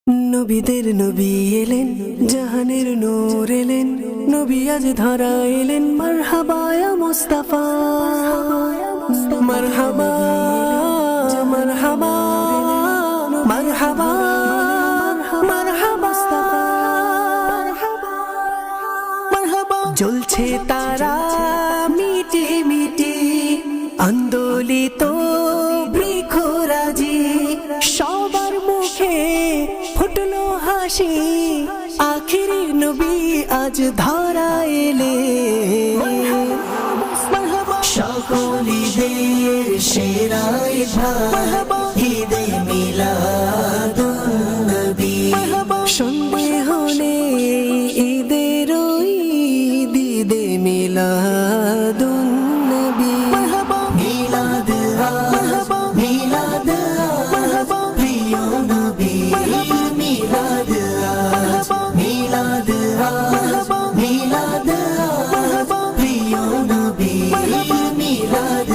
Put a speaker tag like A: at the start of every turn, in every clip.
A: নবীদের নবী এলেন, জাহানের নূর এলেন, নবী আজ ধরা এলেন। মারহাবা ইয়া মুস্তাফা, মারহাবা মারহাবা মারহাবা মারহাবা মারহাবা। জ্বলছে তারা মিটি মিটি, আন্দোলিত বৃক্ষরাজি, সবার মুখে ফুটলো হাসি। আখিরি নবী আজ ধরা এলে, সকল ঈদের সেরা ঈদ ঈদে মিলাদুন নবী। সন্দেহ নেই ঈদের ঈদ, ঈদে মিলাদুন নবী। মিলাদ মিলাদ প্রিয় নবী, মিলাদ মিলাদ মিলাদ প্রিয় নবী, মিলাদ।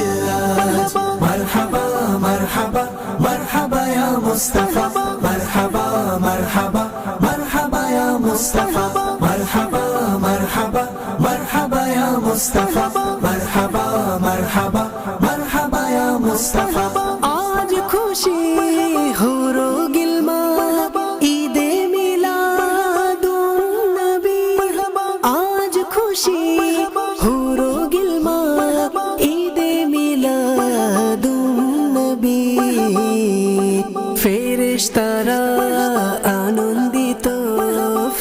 A: মারহাবা মারহাবা মারহাবা ইয়া মুস্তাফা, মারহাবা মারহাবা মারহাবা ইয়া মুস্তাফা, মারহাবা মারহাবা মারহাবা ইয়া মুস্তাফা, মারহাবা মারহাবা মারহাবা ইয়া মুস্তাফা। আজ খুশি হুরো গিলমা, ঈদে মিলাদুন নবী। আজ খুশি হুরো গিলমা, ঈদে মিলাদুন নবী। ফেরেশতারা আনন্দিত,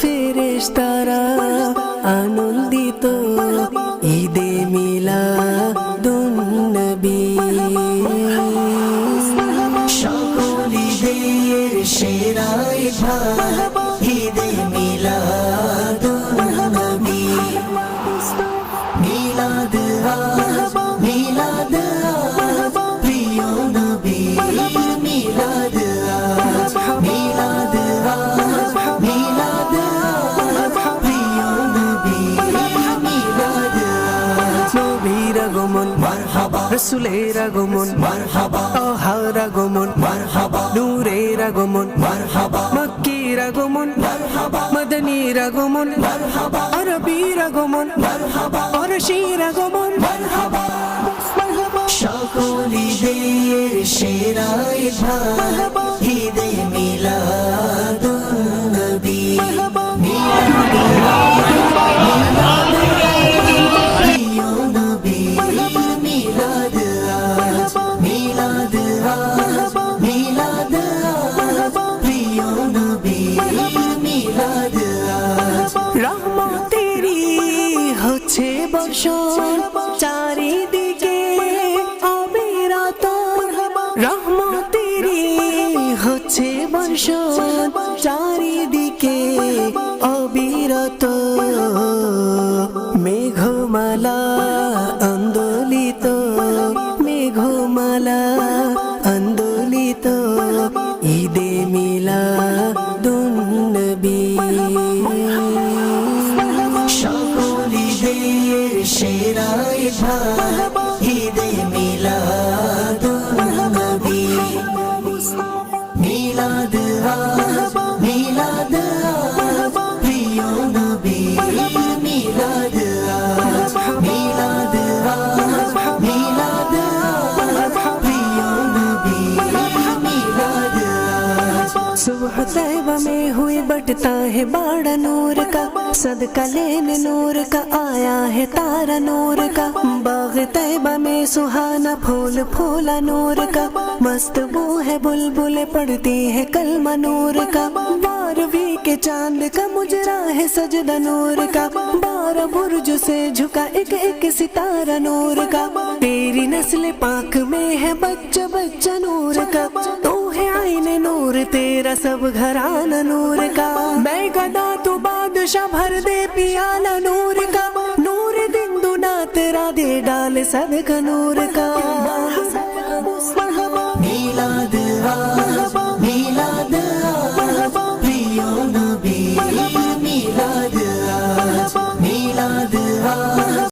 A: ফেরেশতারা আনন্দিত, ঈদে মিলাদুন নবী। সকল ঈদের সেরা ঈদ ঈদে মিলাদুন নবী। মিলাদ মিলাদ প্রিয় নবী, মিলাদ মিলাদ মিলাদ প্রিয় নবী, মিলাদ। নবীর আগমন মারহাবা, রাসূলের আগমন মারহাবা, তাহার আগমন মারহাবা, নূরের আগমন মারহাবা, মক্কির আগমন মারহাবা, মদনীর আগমন মারহাবা, আরবীর আগমন মারহাবা, ফারসির আগমন মারহাবা। সকল ঈদের সেরা ঈদ ঈদে মিলাদুন নবী। প্রিয় নবী, মিলাদ মিলাদ মিলাদ প্রিয় নবী, মিলাদ। রহমতেরি হচ্ছে বর্ষণ চারিদিকে অবিরত, রহমতেরি হচ্ছে বর্ষণ চারিদিকে অবিরত। মেঘমালা আন্দোলিত, মেঘমালা আন্দোলিত, ঈদে মিলাদুন নবী। সকল ঈদের সেরা ঈদ ঈদে মিলাদুন নবী। মিলাদ মিলাদ প্রিয় নবী, মিলাদ মিলাদ মিলাদ প্রিয় নবী, মিলাদ। सुबह तैबा में हुई बटता है बाड़ा नूर का, सदका लेने नूर का आया है तारा नूर का। बाग तैबा में सुहाना फूल फूला नूर का, मस्त बू है बुलबुलें पड़ती है कलमा नूर का। 12वीं के चांद का मुजरा है सजदा नूर का, 12 बुर्ज से झुका एक एक सितारा नूर का। तेरी नस्ल पाक में है बच्चा बच्चा नूर का, तू है आईने नूर तेरा सब घराना नूर का। मैं गदा तू बादशाह भर दे पियाला नूर का, नूर दिन दुना तेरा दे डाल सदका नूर का। मिलाद मिलाद प्रिय नबी, मिलाद मिलाद